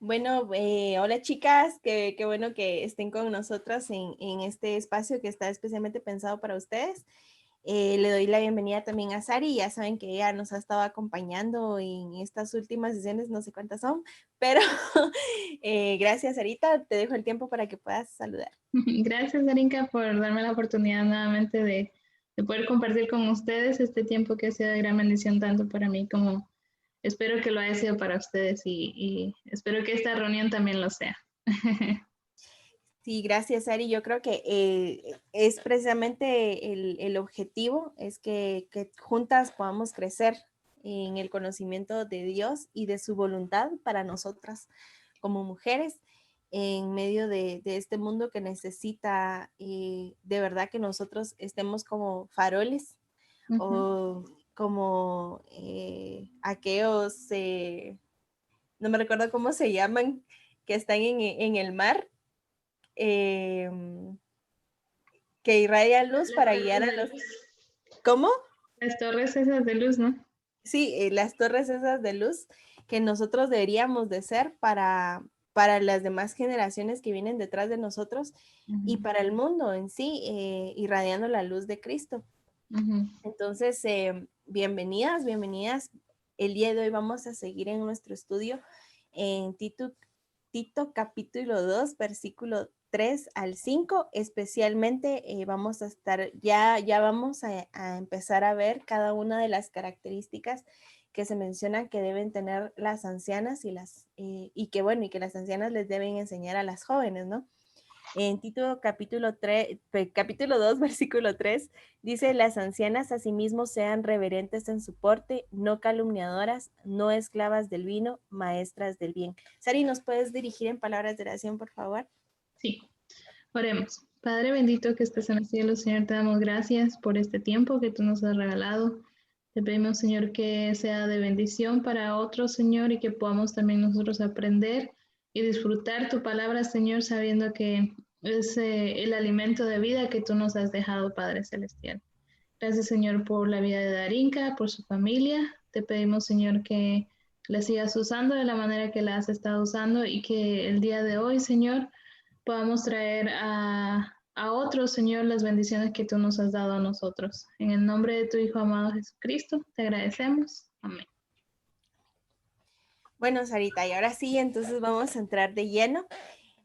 Bueno, hola chicas, qué bueno que estén con nosotras en este espacio que está especialmente pensado para ustedes. Le doy la bienvenida también a Sari, ya saben que ella nos ha estado acompañando en estas últimas sesiones, no sé cuántas son, pero gracias Sarita, te dejo el tiempo para que puedas saludar. Gracias, Darinka, por darme la oportunidad nuevamente de poder compartir con ustedes este tiempo que ha sido de gran bendición tanto para mí como espero que lo haya sido para ustedes y espero que esta reunión también lo sea. Sí, gracias, Ari. Yo creo que es precisamente el objetivo, es que juntas podamos crecer en el conocimiento de Dios y de su voluntad para nosotras como mujeres en medio de este mundo que necesita de verdad que nosotros estemos como faroles o como aquellos, no me recuerdo cómo se llaman, que están en el mar eh, que irradia luz Las para torres guiar a de los... luz. ¿Cómo? Las torres esas de luz, ¿no? Sí, las torres esas de luz que nosotros deberíamos de ser para las demás generaciones que vienen detrás de nosotros y para el mundo en sí, irradiando la luz de Cristo. Entonces, bienvenidas, bienvenidas. El día de hoy vamos a seguir en nuestro estudio en Tito capítulo 2 versículo 3 al 5. Especialmente vamos a estar, ya vamos a empezar a ver cada una de las características que se mencionan que deben tener las ancianas y que bueno, y que las ancianas les deben enseñar a las jóvenes, ¿no? En Tito capítulo 2, versículo 3, dice, las ancianas asimismo sean reverentes en su porte, no calumniadoras, no esclavas del vino, maestras del bien. Sari, ¿nos puedes dirigir en palabras de oración, por favor? Sí, oremos. Padre bendito que estás en el cielo, Señor, te damos gracias por este tiempo que tú nos has regalado. Te pedimos, Señor, que sea de bendición para otros, Señor, y que podamos también nosotros aprender y disfrutar tu palabra, Señor, sabiendo que es el alimento de vida que tú nos has dejado, Padre Celestial. Gracias, Señor, por la vida de Darinka, por su familia. Te pedimos, Señor, que la sigas usando de la manera que la has estado usando y que el día de hoy, Señor, podamos traer a otros, Señor, las bendiciones que tú nos has dado a nosotros. En el nombre de tu Hijo amado Jesucristo, te agradecemos. Amén. Bueno, Sarita, y ahora sí, entonces vamos a entrar de lleno.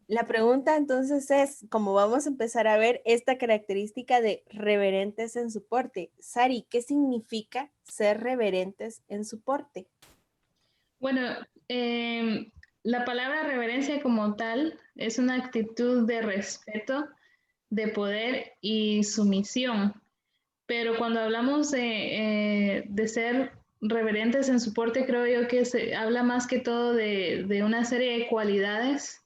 La pregunta entonces es, como vamos a empezar a ver esta característica de reverentes en su porte. Sari, ¿qué significa ser reverentes en su porte? Bueno, la palabra reverencia como tal es una actitud de respeto, de poder y sumisión. Pero cuando hablamos de ser reverentes en su porte, creo yo que se habla más que todo de una serie de cualidades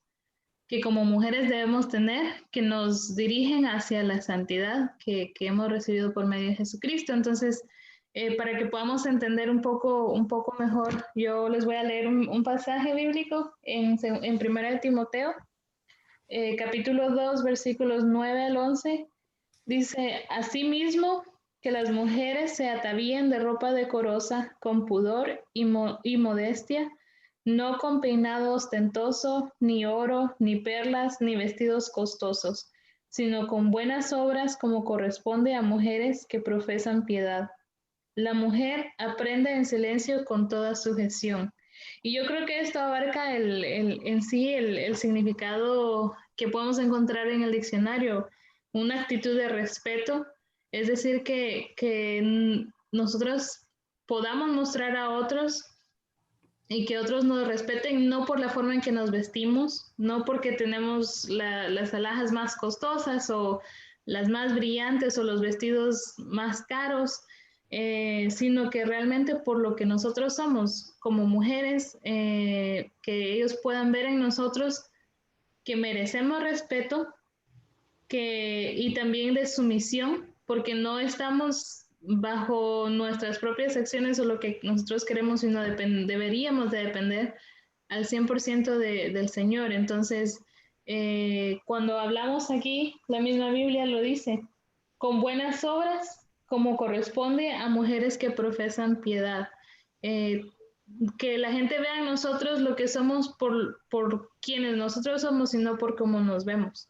que como mujeres debemos tener, que nos dirigen hacia la santidad que hemos recibido por medio de Jesucristo. Entonces, para que podamos entender un poco mejor, yo les voy a leer un pasaje bíblico en 1 de Timoteo, capítulo 2, versículos 9 al 11. Dice, asimismo, que las mujeres se atavíen de ropa decorosa, con pudor y modestia, no con peinado ostentoso, ni oro, ni perlas, ni vestidos costosos, sino con buenas obras como corresponde a mujeres que profesan piedad. La mujer aprende en silencio con toda sujeción. Y yo creo que esto abarca en sí el significado que podemos encontrar en el diccionario, una actitud de respeto, es decir, que nosotros podamos mostrar a otros y que otros nos respeten no por la forma en que nos vestimos, no porque tenemos las alhajas más costosas o las más brillantes o los vestidos más caros, sino que realmente por lo que nosotros somos como mujeres, que ellos puedan ver en nosotros que merecemos respeto y también de sumisión, porque no estamos bajo nuestras propias acciones o lo que nosotros queremos, sino deberíamos de depender al 100% del Señor. Entonces, cuando hablamos aquí, la misma Biblia lo dice, con buenas obras, como corresponde a mujeres que profesan piedad. Eh, que la gente vea en nosotros lo que somos por quienes nosotros somos y no por cómo nos vemos.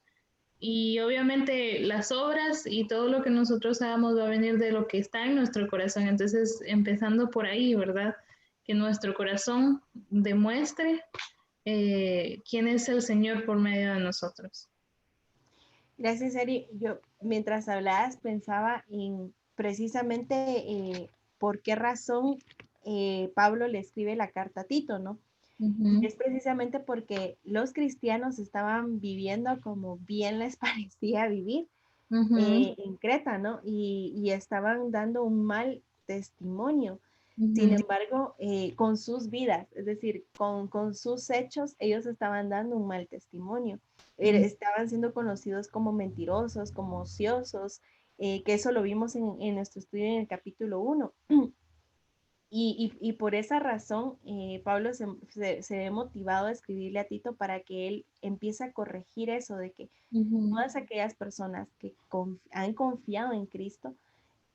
Y obviamente las obras y todo lo que nosotros hagamos va a venir de lo que está en nuestro corazón. Entonces, empezando por ahí, ¿verdad? Que nuestro corazón demuestre quién es el Señor por medio de nosotros. Gracias, Eri. Yo, mientras hablabas, pensaba en precisamente por qué razón Pablo le escribe la carta a Tito, ¿no? Y Ujú, es precisamente porque los cristianos estaban viviendo como bien les parecía vivir ujú, en Creta, ¿no? Y estaban dando un mal testimonio. Sin ujú, embargo, con sus vidas, es decir, con sus hechos, ellos estaban dando un mal testimonio. ujú, Estaban siendo conocidos como mentirosos, como ociosos, que eso lo vimos en nuestro estudio en el capítulo 1. Y por esa razón, Pablo se ve motivado a escribirle a Tito para que él empiece a corregir eso de que ujú, todas aquellas personas que han confiado en Cristo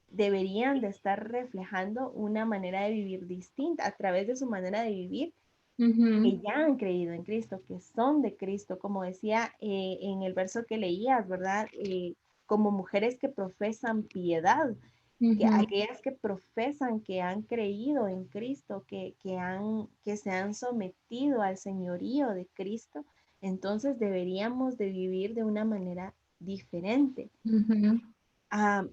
deberían de estar reflejando una manera de vivir distinta a través de su manera de vivir, ujú, que ya han creído en Cristo, que son de Cristo, como decía en el verso que leías, ¿verdad? Como mujeres que profesan piedad, que ujú, aquellas que profesan que han creído en Cristo, que se han sometido al señorío de Cristo, entonces deberíamos de vivir de una manera diferente. ujú, Ah,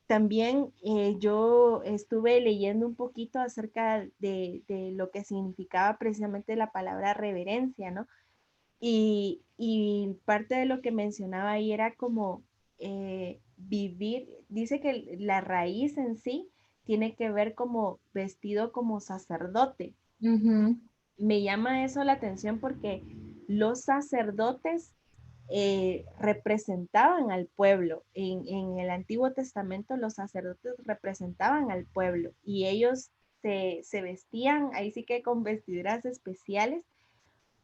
también yo estuve leyendo un poquito acerca de lo que significaba precisamente la palabra reverencia, ¿no? Y parte de lo que mencionaba ahí era como vivir, dice que la raíz en sí tiene que ver como vestido como sacerdote. ujú, Me llama eso la atención porque los sacerdotes representaban al pueblo. En el Antiguo Testamento los sacerdotes representaban al pueblo y ellos se vestían, ahí sí que con vestiduras especiales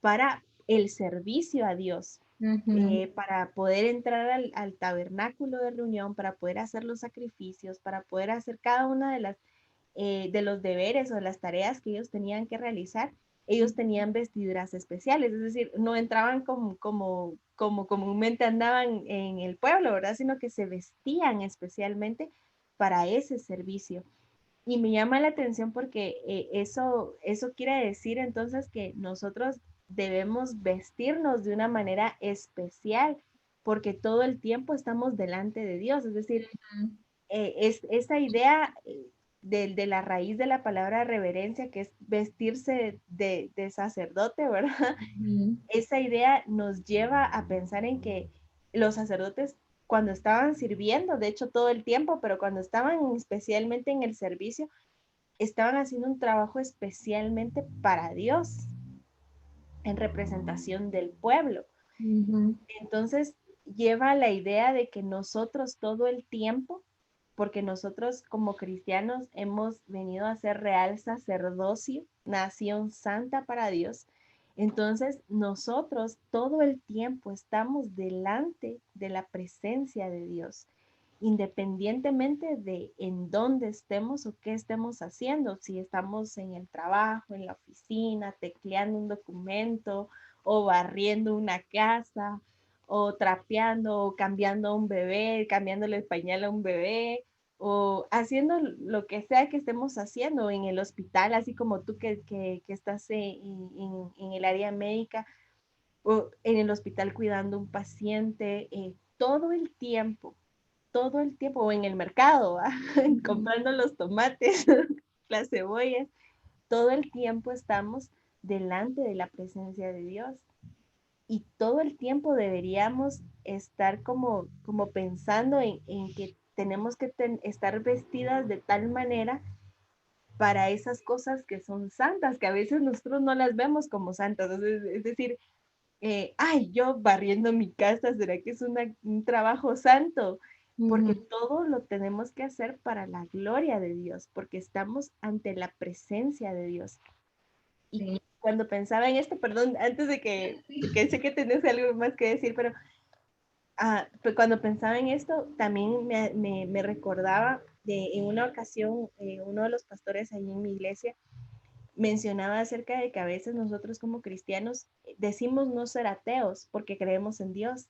para el servicio a Dios, ujú, para poder entrar al tabernáculo de reunión, para poder hacer los sacrificios, para poder hacer cada una de los deberes o de las tareas que ellos tenían que realizar. Ellos tenían vestiduras especiales, es decir, no entraban como comúnmente andaban en el pueblo, ¿verdad? Sino que se vestían especialmente para ese servicio. Y me llama la atención porque eso quiere decir entonces que nosotros debemos vestirnos de una manera especial porque todo el tiempo estamos delante de Dios. Es decir, es esa idea de la raíz de la palabra reverencia, que es vestirse de sacerdote, ¿verdad? ujú, Esa idea nos lleva a pensar en que los sacerdotes cuando estaban sirviendo, de hecho todo el tiempo, pero cuando estaban especialmente en el servicio, estaban haciendo un trabajo especialmente para Dios, en representación del pueblo. ujú, Entonces, lleva la idea de que nosotros todo el tiempo, porque nosotros como cristianos hemos venido a ser real sacerdocio, nación santa para Dios, entonces nosotros todo el tiempo estamos delante de la presencia de Dios, independientemente de en dónde estemos o qué estemos haciendo, si estamos en el trabajo, en la oficina, tecleando un documento o barriendo una casa o trapeando o cambiando a un bebé, cambiándole el pañal a un bebé o haciendo lo que sea que estemos haciendo en el hospital, así como tú que estás en el área médica o en el hospital cuidando un paciente, todo el tiempo, o en el mercado, ujú, comprando los tomates, las cebollas, todo el tiempo estamos delante de la presencia de Dios y todo el tiempo deberíamos estar como pensando en que tenemos que estar vestidas de tal manera para esas cosas que son santas, que a veces nosotros no las vemos como santas. Es decir, ay, yo barriendo mi casa, ¿será que es un trabajo santo? Porque ujú. todo lo tenemos que hacer para la gloria de Dios, porque estamos ante la presencia de Dios. Y Sí. cuando pensaba en esto, perdón, antes de que sé que tenés algo más que decir, pero pues cuando pensaba en esto, también me recordaba en una ocasión, uno de los pastores ahí en mi iglesia mencionaba acerca de que a veces nosotros como cristianos decimos no ser ateos porque creemos en Dios,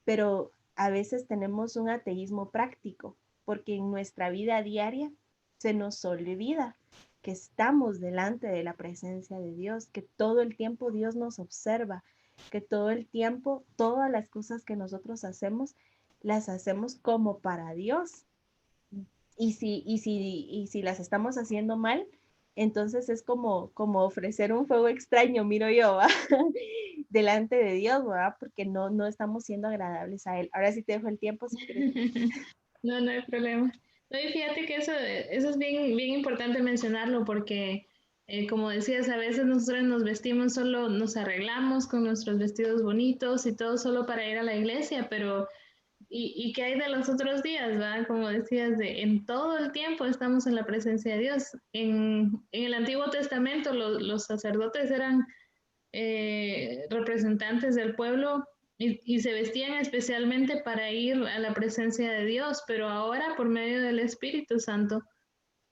pero a veces tenemos un ateísmo práctico, porque en nuestra vida diaria se nos olvida que estamos delante de la presencia de Dios, que todo el tiempo Dios nos observa, que todo el tiempo todas las cosas que nosotros hacemos, las hacemos como para Dios. Y si las estamos haciendo mal, entonces es como ofrecer un fuego extraño, miro yo, ¿va? Delante de Dios, ¿verdad? Porque no estamos siendo agradables a Él. Ahora sí te dejo el tiempo si quieres. No, no hay problema. No, y fíjate que eso es bien, bien importante mencionarlo porque, como decías, a veces nosotros nos vestimos solo, nos arreglamos con nuestros vestidos bonitos y todo solo para ir a la iglesia, pero ¿y qué hay de los otros días, va? Como decías, en todo el tiempo estamos en la presencia de Dios. En el Antiguo Testamento los sacerdotes eran representantes del pueblo y se vestían especialmente para ir a la presencia de Dios, pero ahora por medio del Espíritu Santo,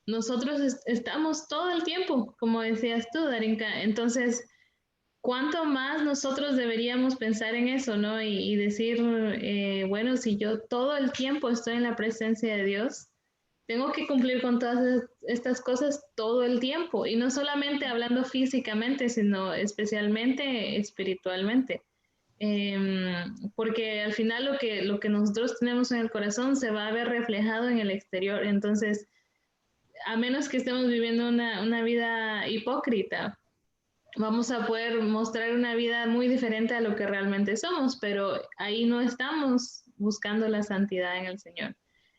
nosotros estamos todo el tiempo, como decías tú, Darinka. Entonces, ¿cuánto más nosotros deberíamos pensar en eso, no? Y decir, bueno, si yo todo el tiempo estoy en la presencia de Dios, tengo que cumplir con todas estas cosas todo el tiempo, y no solamente hablando físicamente, sino especialmente espiritualmente. Porque al final lo que nosotros tenemos en el corazón se va a ver reflejado en el exterior. Entonces, a menos que estemos viviendo una vida hipócrita, vamos a poder mostrar una vida muy diferente a lo que realmente somos, pero ahí no estamos buscando la santidad en el Señor.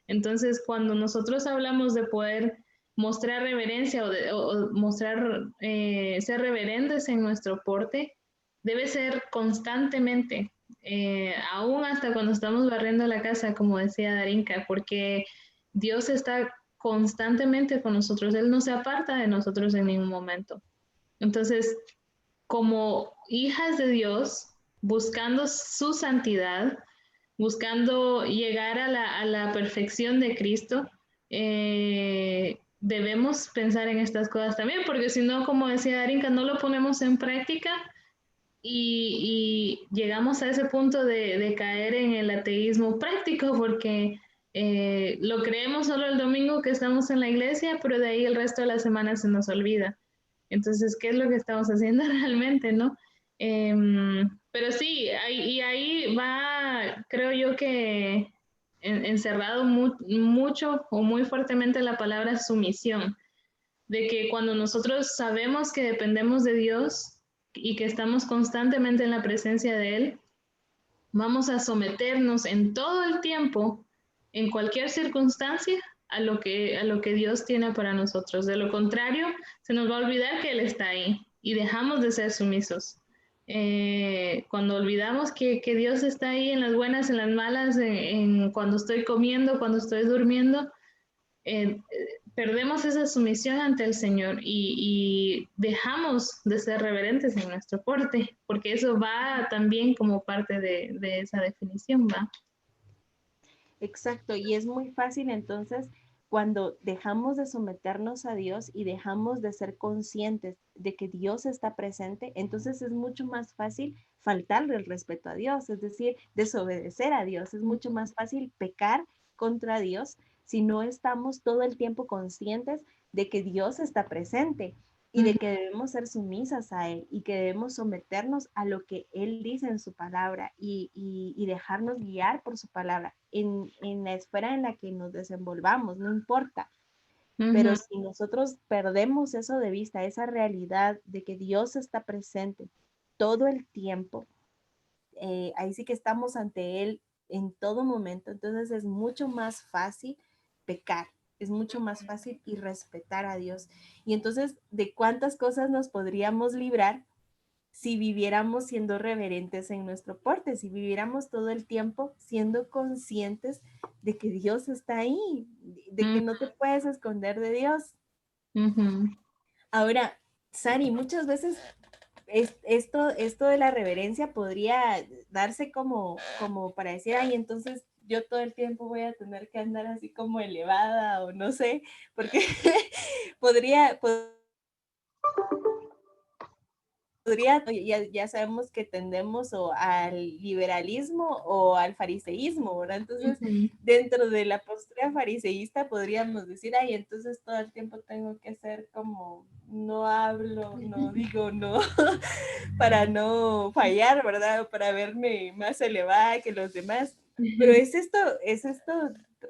Entonces, cuando nosotros hablamos de poder mostrar reverencia o mostrar, ser reverentes en nuestro porte, debe ser constantemente, aún hasta cuando estamos barriendo la casa, como decía Darinka, porque Dios está constantemente con nosotros, Él no se aparta de nosotros en ningún momento. Entonces, como hijas de Dios, buscando su santidad, buscando llegar a la perfección de Cristo, debemos pensar en estas cosas también, porque si no, como decía Darinka, no lo ponemos en práctica y llegamos a ese punto de caer en el ateísmo práctico, porque lo creemos solo el domingo que estamos en la iglesia, pero de ahí el resto de la semana se nos olvida. Entonces, ¿qué es lo que estamos haciendo realmente, no? Pero sí, y ahí va, creo yo que encerrado mucho o muy fuertemente la palabra sumisión, de que cuando nosotros sabemos que dependemos de Dios y que estamos constantemente en la presencia de Él, vamos a someternos en todo el tiempo, en cualquier circunstancia, a lo que Dios tiene para nosotros. De lo contrario, se nos va a olvidar que Él está ahí y dejamos de ser sumisos. Cuando olvidamos que Dios está ahí en las buenas, en las malas, cuando estoy comiendo, cuando estoy durmiendo, perdemos esa sumisión ante el Señor y dejamos de ser reverentes en nuestro porte, porque eso va también como parte de esa definición, ¿va? Exacto, y es muy fácil entonces cuando dejamos de someternos a Dios y dejamos de ser conscientes de que Dios está presente, entonces es mucho más fácil faltarle el respeto a Dios, es decir, desobedecer a Dios. Es mucho más fácil pecar contra Dios si no estamos todo el tiempo conscientes de que Dios está presente y de que debemos ser sumisas a Él y que debemos someternos a lo que Él dice en su palabra y dejarnos guiar por su palabra en la esfera en la que nos desenvolvamos, no importa. Pero si nosotros perdemos eso de vista, esa realidad de que Dios está presente todo el tiempo, ahí sí que estamos ante Él en todo momento, entonces es mucho más fácil pecar, es mucho más fácil irrespetar a Dios. Y entonces, ¿de cuántas cosas nos podríamos librar si viviéramos siendo reverentes en nuestro porte, si viviéramos todo el tiempo siendo conscientes de que Dios está ahí, de que no te puedes esconder de Dios? Ahora, Sari, muchas veces esto de la reverencia podría darse como para decir, ay, entonces yo todo el tiempo voy a tener que andar así como elevada o no sé, porque podría ya sabemos que tendemos o al liberalismo o al fariseísmo, ¿verdad? Entonces, Ujú. dentro de la postura fariseísta podríamos decir, ay, entonces todo el tiempo tengo que ser como, no hablo, no digo, no, para no fallar, ¿verdad? Para verme más elevada que los demás. Pero es esto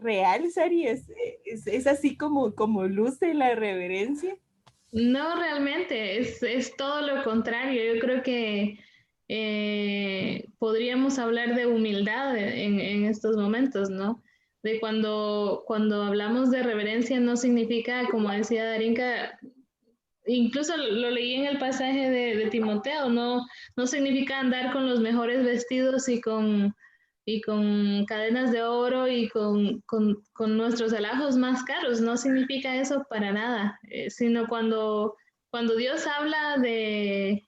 real, Sari? Es así como luce la reverencia? No, realmente, es todo lo contrario. Yo creo que podríamos hablar de humildad en estos momentos, ¿no? De cuando hablamos de reverencia no significa, como decía Darinka, incluso lo leí en el pasaje de Timoteo, no significa andar con los mejores vestidos y con cadenas de oro y con nuestros alajos más caros, no significa eso para nada, sino cuando Dios habla de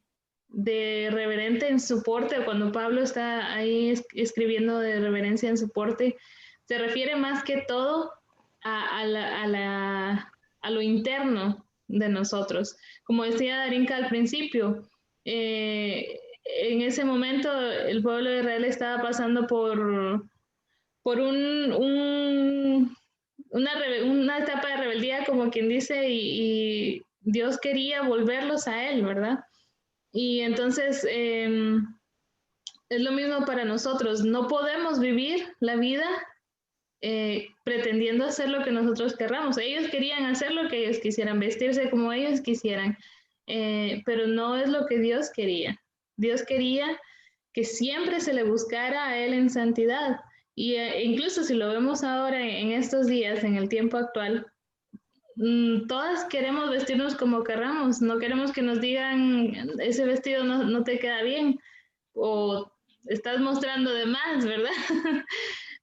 reverente en su porte, cuando Pablo está ahí escribiendo de reverencia en su porte, se refiere más que todo a lo interno de nosotros. Como decía Darinka al principio, en ese momento el pueblo de Israel estaba pasando por una etapa de rebeldía, como quien dice, y Dios quería volverlos a Él, ¿verdad? Y entonces es lo mismo para nosotros. No podemos vivir la vida pretendiendo hacer lo que nosotros querramos. Ellos querían hacer lo que ellos quisieran, vestirse como ellos quisieran, pero no es lo que Dios quería. Dios quería que siempre se le buscara a Él en santidad. Y incluso si lo vemos ahora en estos días, en el tiempo actual, todas queremos vestirnos como querramos, no queremos que nos digan ese vestido no te queda bien o estás mostrando de más, ¿verdad?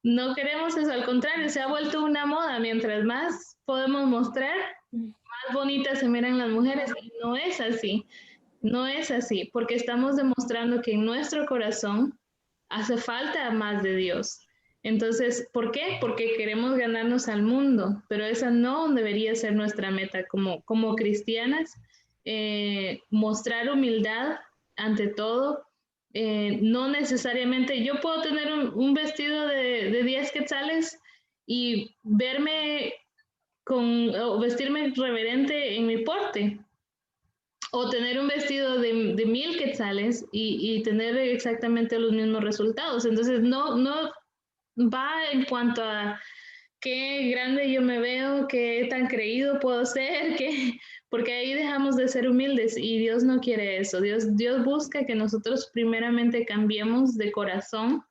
No queremos eso, al contrario, se ha vuelto una moda. Mientras más podemos mostrar, más bonitas se miran las mujeres. Y no es así, no es así, porque estamos demostrando que en nuestro corazón hace falta más de Dios. Entonces, ¿por qué? Porque queremos ganarnos al mundo, pero esa no debería ser nuestra meta como cristianas. Mostrar humildad ante todo, no necesariamente, yo puedo tener un vestido de 10 quetzales y verme o vestirme reverente en mi porte, o tener un vestido de 1000 quetzales y tener exactamente los mismos resultados. Entonces, no va en cuanto a qué grande yo me veo, qué tan creído puedo ser, porque ahí dejamos de ser humildes y Dios no quiere eso. Dios busca que nosotros primeramente cambiemos de corazón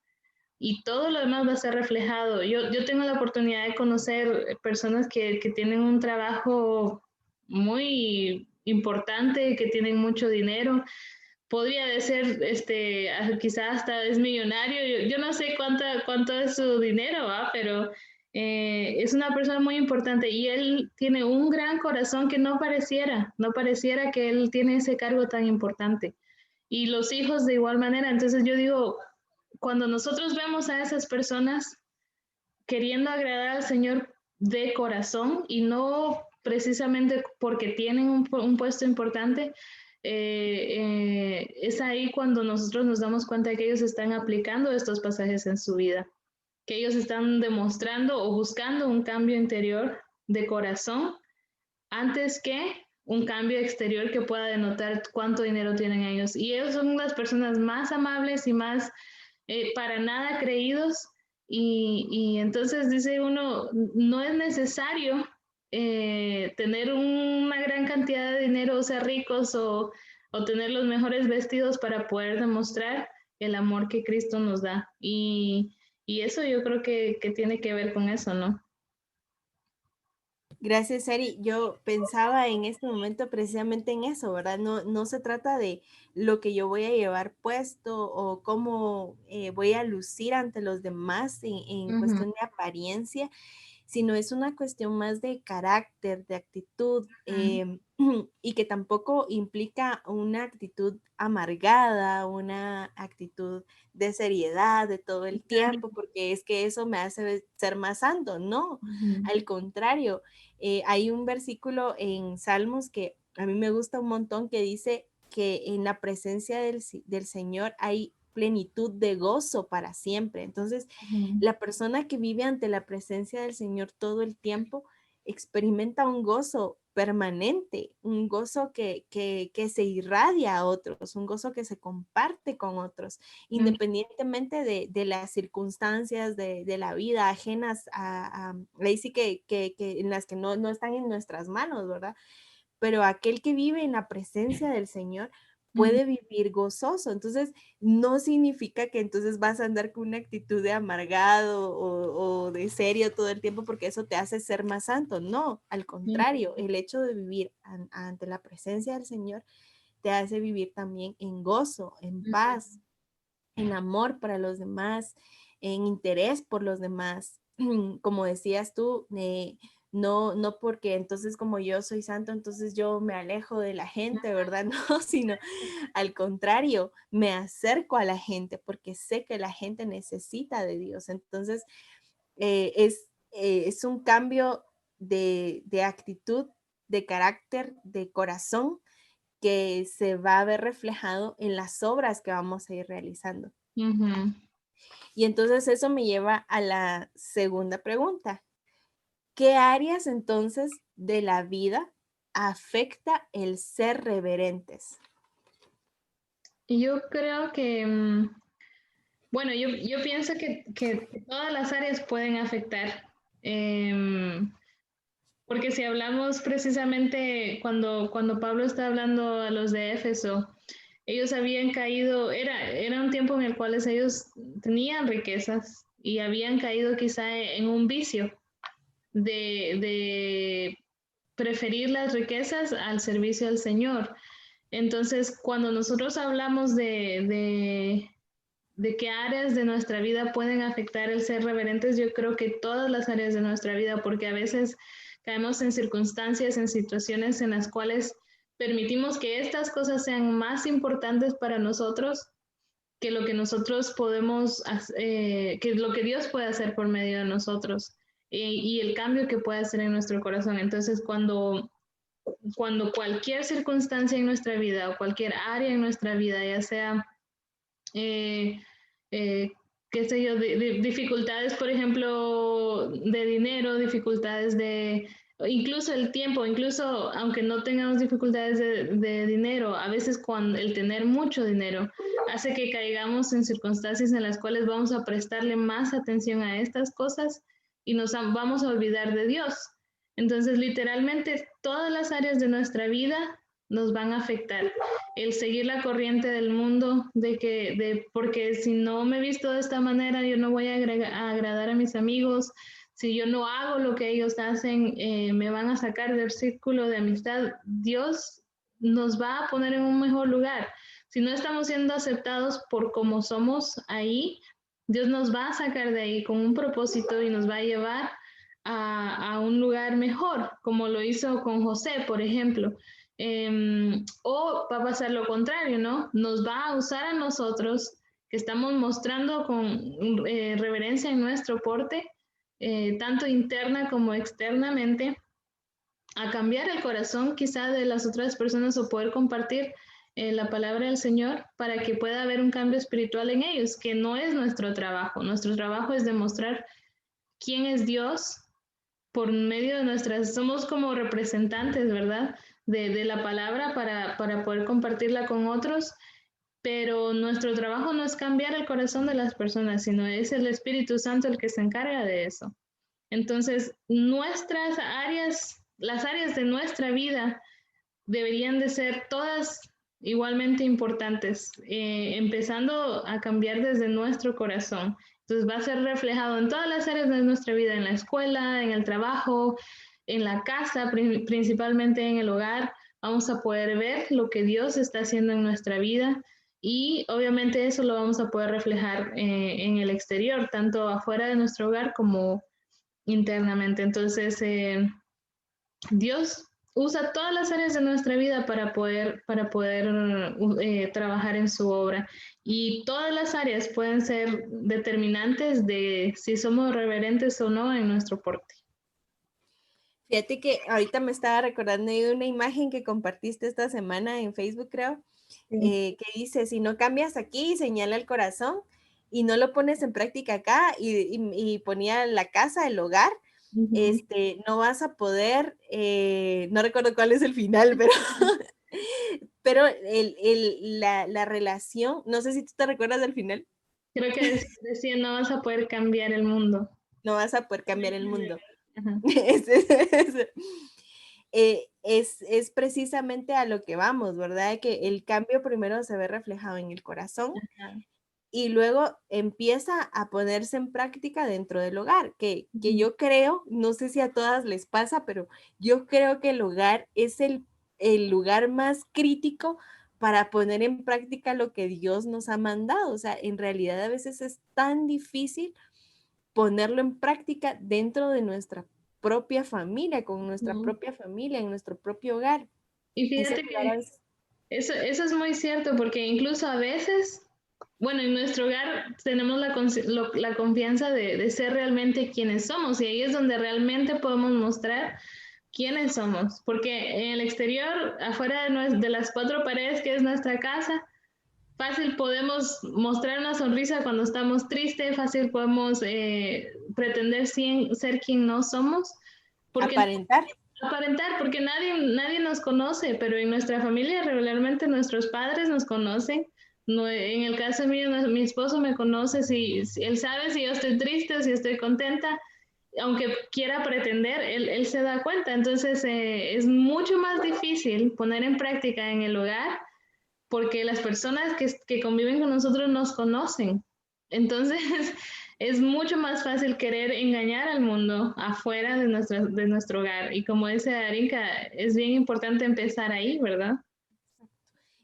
y todo lo demás va a ser reflejado. Yo tengo la oportunidad de conocer personas que tienen un trabajo muy importante, que tienen mucho dinero. Podría de ser, quizás hasta es millonario. Yo no sé cuánto es su dinero, ¿va? Pero es una persona muy importante y él tiene un gran corazón que no pareciera que él tiene ese cargo tan importante. Y los hijos de igual manera. Entonces yo digo, cuando nosotros vemos a esas personas queriendo agradar al Señor de corazón y no precisamente porque tienen un puesto importante, es ahí cuando nosotros nos damos cuenta de que ellos están aplicando estos pasajes en su vida, que ellos están demostrando o buscando un cambio interior de corazón antes que un cambio exterior que pueda denotar cuánto dinero tienen ellos. Y ellos son las personas más amables y más para nada creídos. Y entonces dice uno, no es necesario tener una gran cantidad de dinero, o ser ricos o tener los mejores vestidos para poder demostrar el amor que Cristo nos da. Y eso yo creo que tiene que ver con eso, ¿no? Gracias, Eri. Yo pensaba en este momento precisamente en eso, ¿verdad? No se trata de lo que yo voy a llevar puesto o cómo voy a lucir ante los demás en Ujú. cuestión de apariencia, sino es una cuestión más de carácter, de actitud, y que tampoco implica una actitud amargada, una actitud de seriedad de todo el tiempo, porque es que eso me hace ser más santo, no, Ujú. al contrario, hay un versículo en Salmos que a mí me gusta un montón que dice que en la presencia del Señor hay plenitud de gozo para siempre. Entonces, la persona que vive ante la presencia del Señor todo el tiempo experimenta un gozo permanente, un gozo que se irradia a otros, un gozo que se comparte con otros, independientemente de las circunstancias de la vida ajenas ahí sí que en las que no están en nuestras manos, ¿verdad? Pero aquel que vive en la presencia del Señor puede vivir gozoso. Entonces, no significa que entonces vas a andar con una actitud de amargado o de serio todo el tiempo porque eso te hace ser más santo. No, al contrario, el hecho de vivir ante la presencia del Señor te hace vivir también en gozo, en paz, en amor para los demás, en interés por los demás. Como decías tú, no porque entonces como yo soy santo, entonces yo me alejo de la gente, ¿verdad? No, sino al contrario, me acerco a la gente porque sé que la gente necesita de Dios. Entonces, es un cambio de actitud, de carácter, de corazón que se va a ver reflejado en las obras que vamos a ir realizando. Y entonces eso me lleva a la segunda pregunta. ¿Qué áreas entonces de la vida afecta el ser reverentes? Yo creo que, bueno, yo pienso que todas las áreas pueden afectar. Porque si hablamos precisamente cuando Pablo está hablando a los de Éfeso, ellos habían caído, era un tiempo en el cual ellos tenían riquezas y habían caído quizá en un vicio de preferir las riquezas al servicio al Señor. Entonces, cuando nosotros hablamos de qué áreas de nuestra vida pueden afectar el ser reverentes, yo creo que todas las áreas de nuestra vida, porque a veces caemos en circunstancias, en situaciones en las cuales permitimos que estas cosas sean más importantes para nosotros que lo que nosotros podemos, que lo que Dios puede hacer por medio de nosotros y el cambio que puede hacer en nuestro corazón. Entonces, cuando cualquier circunstancia en nuestra vida o cualquier área en nuestra vida, ya sea eh, qué sé yo, dificultades, por ejemplo, de dinero, dificultades de, incluso el tiempo, incluso aunque no tengamos dificultades de dinero, a veces cuando el tener mucho dinero hace que caigamos en circunstancias en las cuales vamos a prestarle más atención a estas cosas y nos vamos a olvidar de Dios. Entonces, literalmente, todas las áreas de nuestra vida nos van a afectar. El seguir la corriente del mundo, porque si no me he visto de esta manera, yo no voy a agradar a mis amigos. Si yo no hago lo que ellos hacen, me van a sacar del círculo de amistad. Dios nos va a poner en un mejor lugar. Si no estamos siendo aceptados por como somos ahí, Dios nos va a sacar de ahí con un propósito y nos va a llevar a un lugar mejor, como lo hizo con José, por ejemplo. O va a pasar lo contrario, ¿no? Nos va a usar a nosotros, que estamos mostrando con reverencia en nuestro porte, tanto interna como externamente, a cambiar el corazón quizá de las otras personas o poder compartir la palabra del Señor para que pueda haber un cambio espiritual en ellos, que no es nuestro trabajo. Nuestro trabajo es demostrar quién es Dios por medio de nuestras, somos como representantes, ¿verdad? De la palabra para poder compartirla con otros, pero nuestro trabajo no es cambiar el corazón de las personas, sino es el Espíritu Santo el que se encarga de eso. Entonces, nuestras áreas, las áreas de nuestra vida deberían de ser todas igualmente importantes, empezando a cambiar desde nuestro corazón. Entonces va a ser reflejado en todas las áreas de nuestra vida, en la escuela, en el trabajo, en la casa, principalmente en el hogar. Vamos a poder ver lo que Dios está haciendo en nuestra vida y obviamente eso lo vamos a poder reflejar en el exterior, tanto afuera de nuestro hogar como internamente. Entonces, Dios usa todas las áreas de nuestra vida para poder trabajar en su obra. Y todas las áreas pueden ser determinantes de si somos reverentes o no en nuestro porte. Fíjate que ahorita me estaba recordando de una imagen que compartiste esta semana en Facebook, creo, Sí. que dice, si no cambias aquí, señala el corazón y no lo pones en práctica acá y ponía la casa, el hogar, Ujú. no vas a poder, no recuerdo cuál es el final, pero, pero la relación, no sé si tú te recuerdas del final, Creo que decía, no vas a poder cambiar el mundo. no vas a poder cambiar el mundo. Ajá. Es, es precisamente a lo que vamos, ¿verdad? Que el cambio primero se ve reflejado en el corazón Ajá. y luego empieza a ponerse en práctica dentro del hogar, que Ujú. yo creo, no sé si a todas les pasa, pero yo creo que el hogar es el lugar más crítico para poner en práctica lo que Dios nos ha mandado. O sea, en realidad a veces es tan difícil ponerlo en práctica dentro de nuestra propia familia, con nuestra Ujú. propia familia, en nuestro propio hogar. Y Ese fíjate lugar que es eso es muy cierto, porque incluso a veces, bueno, en nuestro hogar tenemos la confianza de ser realmente quienes somos, y ahí es donde realmente podemos mostrar quiénes somos, porque en el exterior, afuera de las cuatro paredes que es nuestra casa, fácil podemos mostrar una sonrisa cuando estamos tristes, fácil podemos pretender ser quien no somos, porque aparentar. aparentar, porque nadie nos conoce, pero en nuestra familia regularmente nuestros padres nos conocen. No, en el caso mío, mi esposo me conoce, si él sabe si yo estoy triste o si estoy contenta, aunque quiera pretender, él se da cuenta. Entonces es mucho más difícil poner en práctica en el hogar porque las personas que conviven con nosotros nos conocen. Entonces, es mucho más fácil querer engañar al mundo afuera de nuestro hogar. Y como dice Arinka, es bien importante empezar ahí, ¿verdad?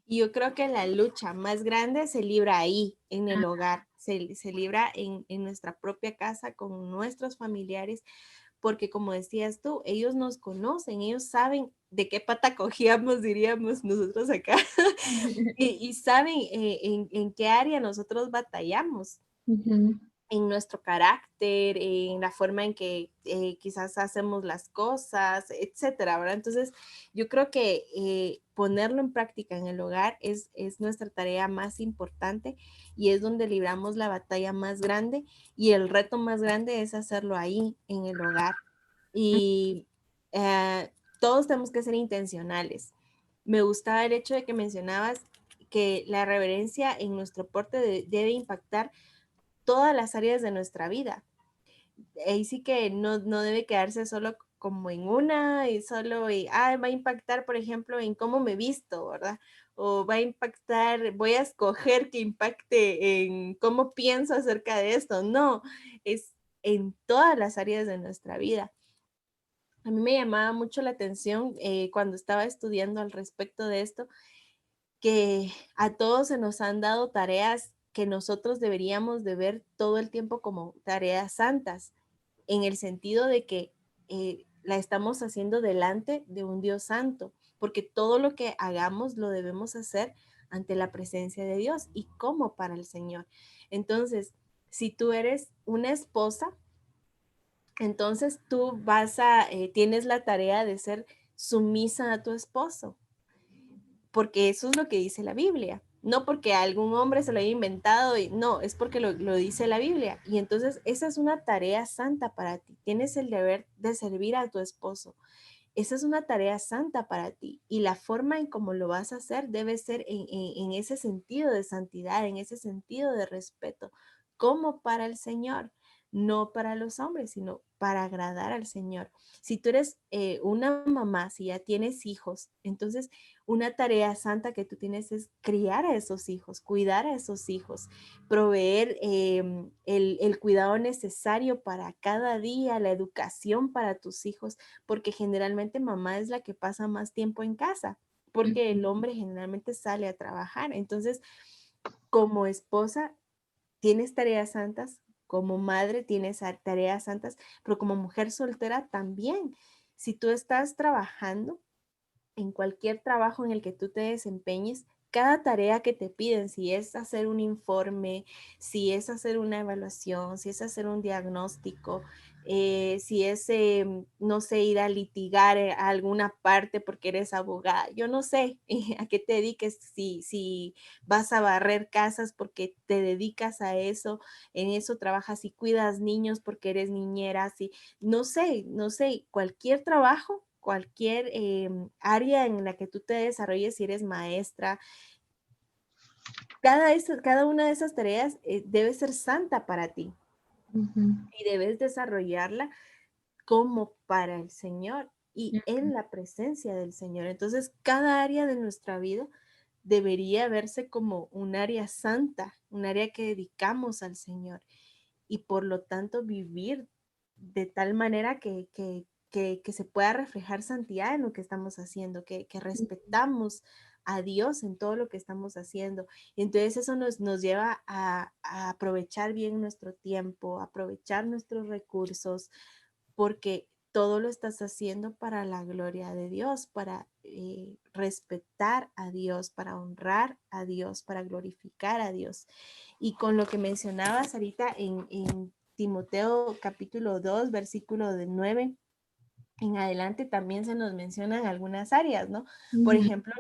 Y yo creo que la lucha más grande se libra ahí, en el hogar, se libra en nuestra propia casa, con nuestros familiares, porque como decías tú, ellos nos conocen, ellos saben de qué pata cogíamos, diríamos nosotros acá, y saben en qué área nosotros batallamos. Ujú. En nuestro carácter, en la forma en que quizás hacemos las cosas, etcétera, ¿verdad? Entonces, yo creo que ponerlo en práctica en el hogar es nuestra tarea más importante y es donde libramos la batalla más grande y el reto más grande es hacerlo ahí, en el hogar. Y todos tenemos que ser intencionales. Me gustaba el hecho de que mencionabas que la reverencia en nuestro porte debe impactar todas las áreas de nuestra vida. Ahí sí que no debe quedarse solo como en una y solo va a impactar, por ejemplo, en cómo me visto, ¿verdad? O va a impactar, voy a escoger que impacte en cómo pienso acerca de esto. No, es en todas las áreas de nuestra vida. A mí me llamaba mucho la atención cuando estaba estudiando al respecto de esto, que a todos se nos han dado tareas que nosotros deberíamos de ver todo el tiempo como tareas santas, en el sentido de que la estamos haciendo delante de un Dios santo, porque todo lo que hagamos lo debemos hacer ante la presencia de Dios y como para el Señor. Entonces, si tú eres una esposa, entonces tú tienes la tarea de ser sumisa a tu esposo, porque eso es lo que dice la Biblia. No porque algún hombre se lo haya inventado, no, es porque lo dice la Biblia. Y entonces esa es una tarea santa para ti. Tienes el deber de servir a tu esposo. Esa es una tarea santa para ti. Y la forma en cómo lo vas a hacer debe ser en ese sentido de santidad, en ese sentido de respeto, como para el Señor, no para los hombres, sino para agradar al Señor. Si tú eres una mamá, si ya tienes hijos, entonces una tarea santa que tú tienes es criar a esos hijos, cuidar a esos hijos, proveer el cuidado necesario para cada día, la educación para tus hijos, porque generalmente mamá es la que pasa más tiempo en casa, porque el hombre generalmente sale a trabajar. Entonces, como esposa, tienes tareas santas, como madre tienes tareas santas, pero como mujer soltera también. Si tú estás trabajando, en cualquier trabajo en el que tú te desempeñes, cada tarea que te piden, si es hacer un informe, si es hacer una evaluación, si es hacer un diagnóstico, si es, no sé, ir a litigar a alguna parte porque eres abogada, yo no sé a qué te dediques, si vas a barrer casas porque te dedicas a eso, en eso trabajas, si cuidas niños porque eres niñera, si, no sé, cualquier trabajo, cualquier área en la que tú te desarrolles, si eres maestra, cada una de esas tareas debe ser santa para ti y debes desarrollarla como para el Señor y en la presencia del Señor. Entonces, cada área de nuestra vida debería verse como un área santa, un área que dedicamos al Señor y por lo tanto vivir de tal manera que se pueda reflejar santidad en lo que estamos haciendo, que respetamos a Dios en todo lo que estamos haciendo. Y entonces eso nos lleva a aprovechar bien nuestro tiempo, aprovechar nuestros recursos, porque todo lo estás haciendo para la gloria de Dios, para respetar a Dios, para honrar a Dios, para glorificar a Dios. Y con lo que mencionabas ahorita en Timoteo capítulo 2, versículo de 9 en adelante, también se nos mencionan algunas áreas, ¿no? Por ejemplo,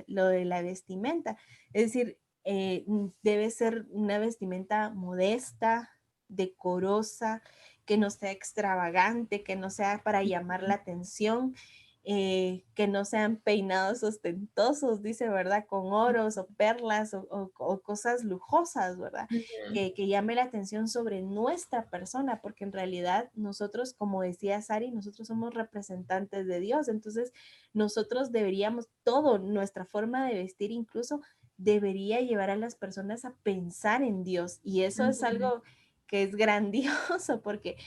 lo de la vestimenta. Es decir, debe ser una vestimenta modesta, decorosa, que no sea extravagante, que no sea para llamar la atención, que no sean peinados ostentosos, dice, ¿verdad? Con oros o perlas o cosas lujosas, ¿verdad? Que llame la atención sobre nuestra persona, porque en realidad nosotros, como decía Sari, nosotros somos representantes de Dios, entonces nosotros deberíamos, todo, nuestra forma de vestir incluso, debería llevar a las personas a pensar en Dios, y eso es algo que es grandioso, porque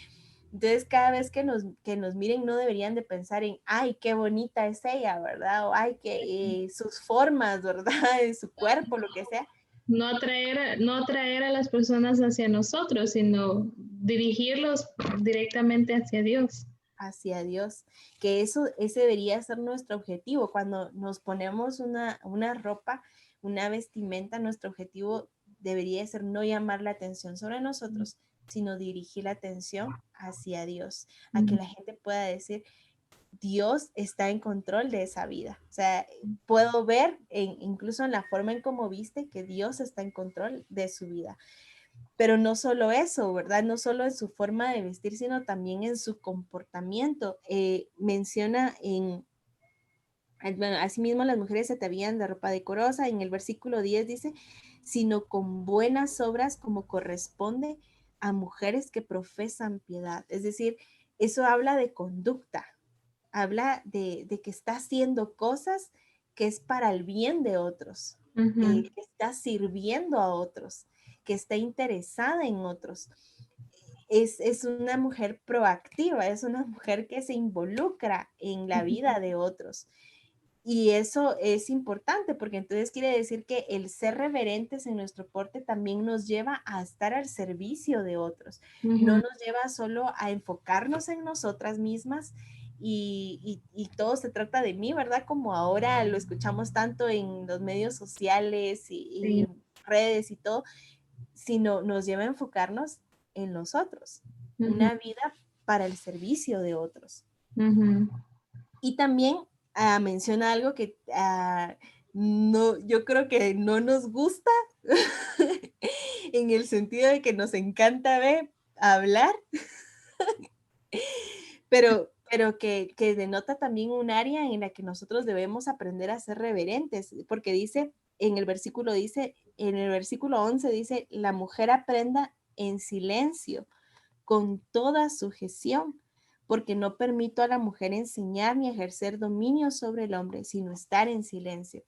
entonces cada vez que nos miren no deberían de pensar en, ay, qué bonita es ella, ¿verdad? O ay, que sus formas, ¿verdad? De su cuerpo, lo que sea. No atraer a las personas hacia nosotros, sino dirigirlos directamente hacia Dios. Hacia Dios, que eso, ese debería ser nuestro objetivo. Cuando nos ponemos una ropa, una vestimenta, nuestro objetivo debería ser no llamar la atención sobre nosotros, sino dirigir la atención hacia Dios, a que la gente pueda decir, Dios está en control de esa vida. O sea, puedo ver incluso en la forma en cómo viste que Dios está en control de su vida. Pero no solo eso, ¿verdad? No solo en su forma de vestir, sino también en su comportamiento. Menciona bueno, asimismo las mujeres se atavían de ropa decorosa. En el versículo 10 dice, sino con buenas obras como corresponde a mujeres que profesan piedad. Es decir, eso habla de conducta, habla de que está haciendo cosas que es para el bien de otros, que está sirviendo a otros, que está interesada en otros. Es una mujer proactiva, es una mujer que se involucra en la vida de otros. Y eso es importante porque entonces quiere decir que el ser reverentes en nuestro porte también nos lleva a estar al servicio de otros. No nos lleva solo a enfocarnos en nosotras mismas y todo se trata de mí, ¿verdad? Como ahora lo escuchamos tanto en los medios sociales y Sí. redes y todo, sino nos lleva a enfocarnos en nosotros, una vida para el servicio de otros. Y también menciona algo que no, yo creo que no nos gusta en el sentido de que nos encanta hablar, pero que denota también un área en la que nosotros debemos aprender a ser reverentes, porque dice, en el versículo 11 dice, la mujer aprenda en silencio, con toda sujeción, porque no permito a la mujer enseñar ni ejercer dominio sobre el hombre, sino estar en silencio.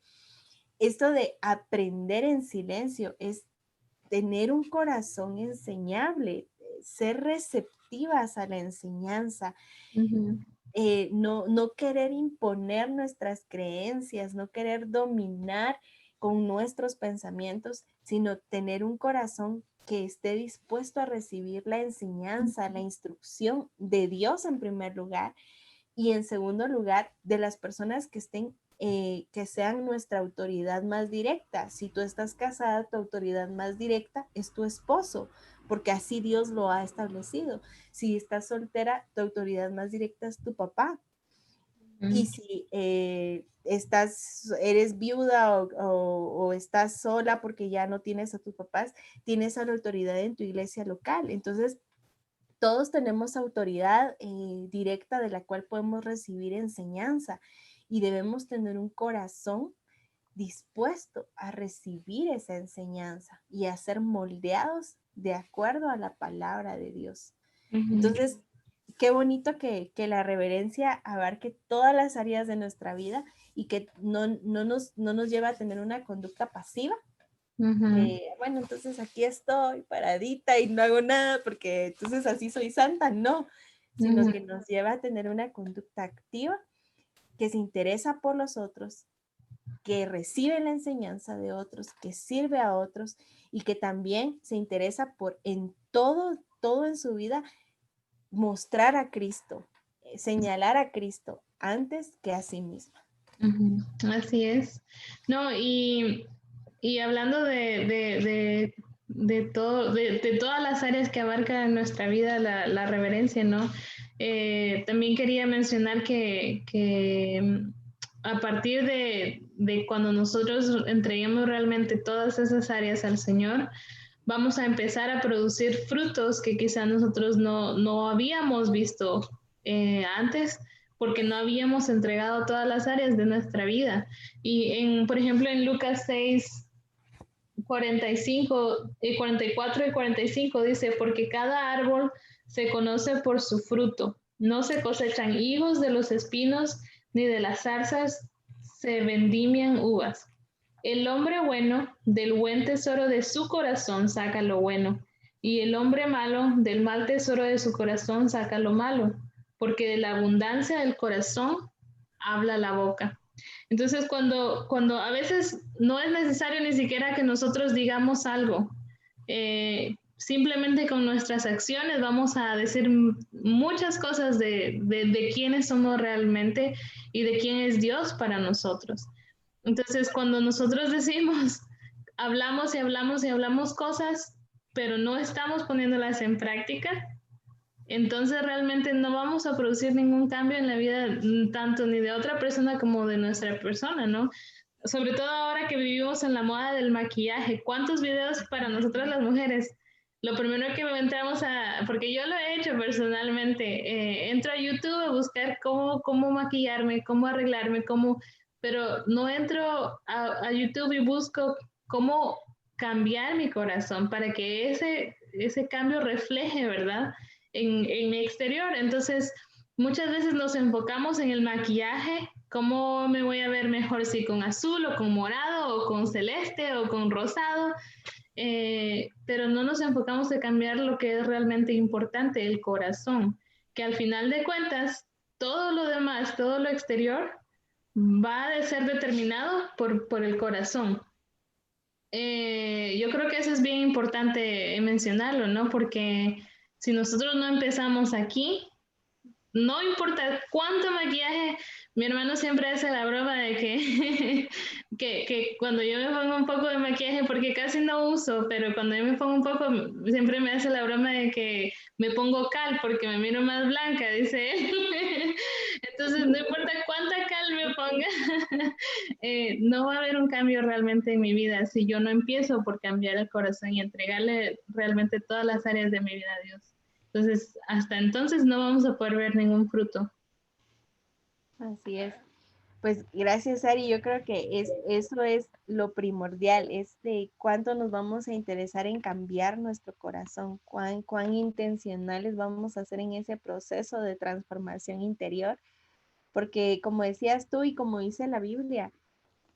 Esto de aprender en silencio es tener un corazón enseñable, ser receptivas a la enseñanza, no querer imponer nuestras creencias, no querer dominar con nuestros pensamientos, sino tener un corazón que esté dispuesto a recibir la enseñanza, la instrucción de Dios en primer lugar y en segundo lugar de las personas que estén que sean nuestra autoridad más directa. Si tú estás casada, tu autoridad más directa es tu esposo, porque así Dios lo ha establecido. Si estás soltera, tu autoridad más directa es tu papá. Y si eres viuda o estás sola porque ya no tienes a tus papás, tienes a la autoridad en tu iglesia local. Entonces, todos tenemos autoridad directa de la cual podemos recibir enseñanza y debemos tener un corazón dispuesto a recibir esa enseñanza y a ser moldeados de acuerdo a la palabra de Dios. Entonces, qué bonito que la reverencia abarque todas las áreas de nuestra vida y que no nos lleva a tener una conducta pasiva. Bueno, entonces aquí estoy paradita y no hago nada porque entonces así soy santa, no, sino que nos lleva a tener una conducta activa que se interesa por los otros, que recibe la enseñanza de otros, que sirve a otros y que también se interesa por en todo en su vida mostrar a Cristo, señalar a Cristo antes que a sí misma. Así es. No, y hablando de todas las áreas que abarca en nuestra vida la reverencia, ¿no? También quería mencionar que a partir de cuando nosotros entreguemos realmente todas esas áreas al Señor, vamos a empezar a producir frutos que quizá nosotros no habíamos visto antes, porque no habíamos entregado todas las áreas de nuestra vida. Y por ejemplo, en Lucas 6, 44 y 45 dice, porque cada árbol se conoce por su fruto. No se cosechan higos de los espinos, ni de las zarzas se vendimian uvas. El hombre bueno del buen tesoro de su corazón saca lo bueno, y el hombre malo del mal tesoro de su corazón saca lo malo, porque de la abundancia del corazón habla la boca. Entonces, cuando a veces no es necesario ni siquiera que nosotros digamos algo, simplemente con nuestras acciones vamos a decir muchas cosas de quiénes somos realmente y de quién es Dios para nosotros. Entonces, cuando nosotros decimos, hablamos y hablamos y hablamos cosas, pero no estamos poniéndolas en práctica, entonces realmente no vamos a producir ningún cambio en la vida tanto ni de otra persona como de nuestra persona, ¿no? Sobre todo ahora que vivimos en la moda del maquillaje. ¿Cuántos videos para nosotras las mujeres? Lo primero que entramos porque yo lo he hecho personalmente, entro a YouTube a buscar cómo maquillarme, cómo arreglarme, pero no entro a YouTube y busco cómo cambiar mi corazón para que ese cambio refleje, ¿verdad? En mi exterior. Entonces, muchas veces nos enfocamos en el maquillaje, cómo me voy a ver mejor si con azul o con morado o con celeste o con rosado, pero no nos enfocamos en cambiar lo que es realmente importante, el corazón, que al final de cuentas, todo lo demás, todo lo exterior, va a ser determinado por el corazón. Yo creo que eso es bien importante mencionarlo, ¿no? Porque si nosotros no empezamos aquí, no importa cuánto maquillaje, mi hermano siempre hace la broma de que, que cuando yo me pongo un poco de maquillaje, porque casi no uso, pero cuando yo me pongo un poco, siempre me hace la broma de que me pongo cal porque me miro más blanca, dice él. Entonces, no importa cuánta cal me ponga, no va a haber un cambio realmente en mi vida si yo no empiezo por cambiar el corazón y entregarle realmente todas las áreas de mi vida a Dios. Entonces, hasta entonces no vamos a poder ver ningún fruto. Así es. Pues gracias, Ari. Yo creo que eso es lo primordial, es de cuánto nos vamos a interesar en cambiar nuestro corazón, cuán intencionales vamos a ser en ese proceso de transformación interior, porque como decías tú y como dice la Biblia,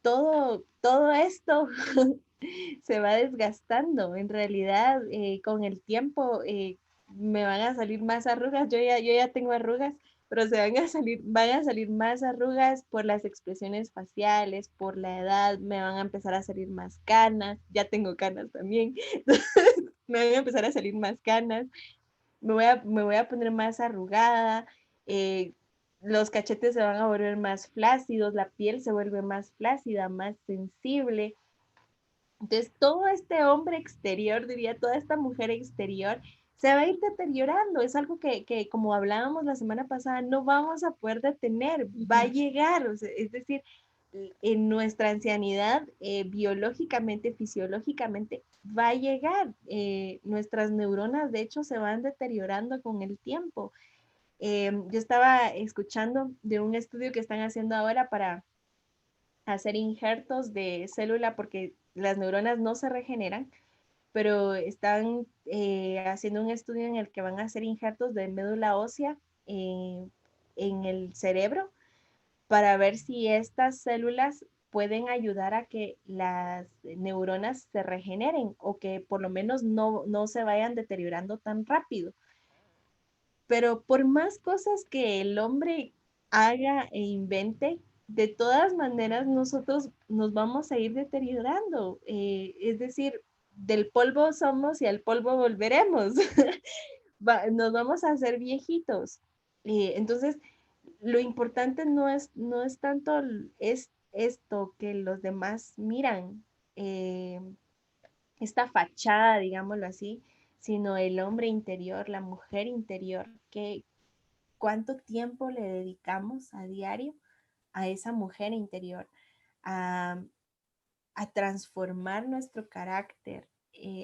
todo esto se va desgastando. En realidad, con el tiempo me van a salir más arrugas. Yo ya tengo arrugas, pero van a salir más arrugas por las expresiones faciales, por la edad, me van a empezar a salir más canas. Ya tengo canas también. Me van a empezar a salir más canas. Me voy a poner más arrugada. los cachetes se van a volver más flácidos, la piel se vuelve más flácida, más sensible. Entonces, todo este hombre exterior, diría, toda esta mujer exterior, se va a ir deteriorando. Es algo que, como hablábamos la semana pasada, no vamos a poder detener, va a Ujú. llegar. O sea, es decir, en nuestra ancianidad, biológicamente, fisiológicamente, va a llegar. Nuestras neuronas, de hecho, se van deteriorando con el tiempo. Yo estaba escuchando de un estudio que están haciendo ahora para hacer injertos de célula porque las neuronas no se regeneran, pero están haciendo un estudio en el que van a hacer injertos de médula ósea en el cerebro para ver si estas células pueden ayudar a que las neuronas se regeneren o que por lo menos no se vayan deteriorando tan rápido. Pero por más cosas que el hombre haga e invente, de todas maneras nosotros nos vamos a ir deteriorando. Es decir, del polvo somos y al polvo volveremos. Nos vamos a hacer viejitos. Entonces, lo importante no es tanto es esto que los demás miran, eh, esta fachada, digámoslo así, sino el hombre interior, la mujer interior, que cuánto tiempo le dedicamos a diario a esa mujer interior, a, a transformar nuestro carácter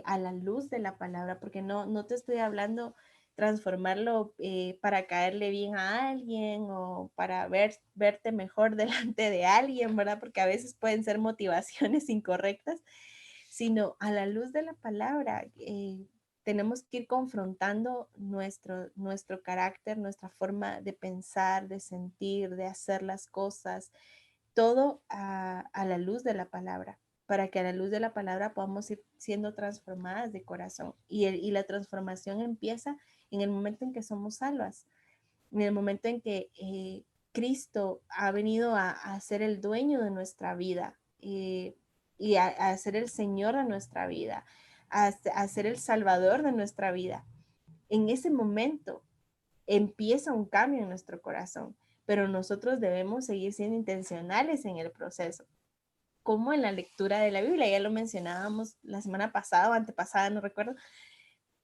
a la luz de la palabra, porque no te estoy hablando transformarlo para caerle bien a alguien o para verte mejor delante de alguien, ¿verdad? Porque a veces pueden ser motivaciones incorrectas, sino a la luz de la palabra. Tenemos que ir confrontando nuestro carácter, nuestra forma de pensar, de sentir, de hacer las cosas, todo a la luz de la palabra, para que a la luz de la palabra podamos ir siendo transformadas de corazón. Y la transformación empieza en el momento en que somos salvas, en el momento en que Cristo ha venido a ser el dueño de nuestra vida y a ser el Señor de nuestra vida, a ser el Salvador de nuestra vida. En ese momento empieza un cambio en nuestro corazón, pero nosotros debemos seguir siendo intencionales en el proceso, como en la lectura de la Biblia. Ya lo mencionábamos la semana pasada o antepasada, no recuerdo,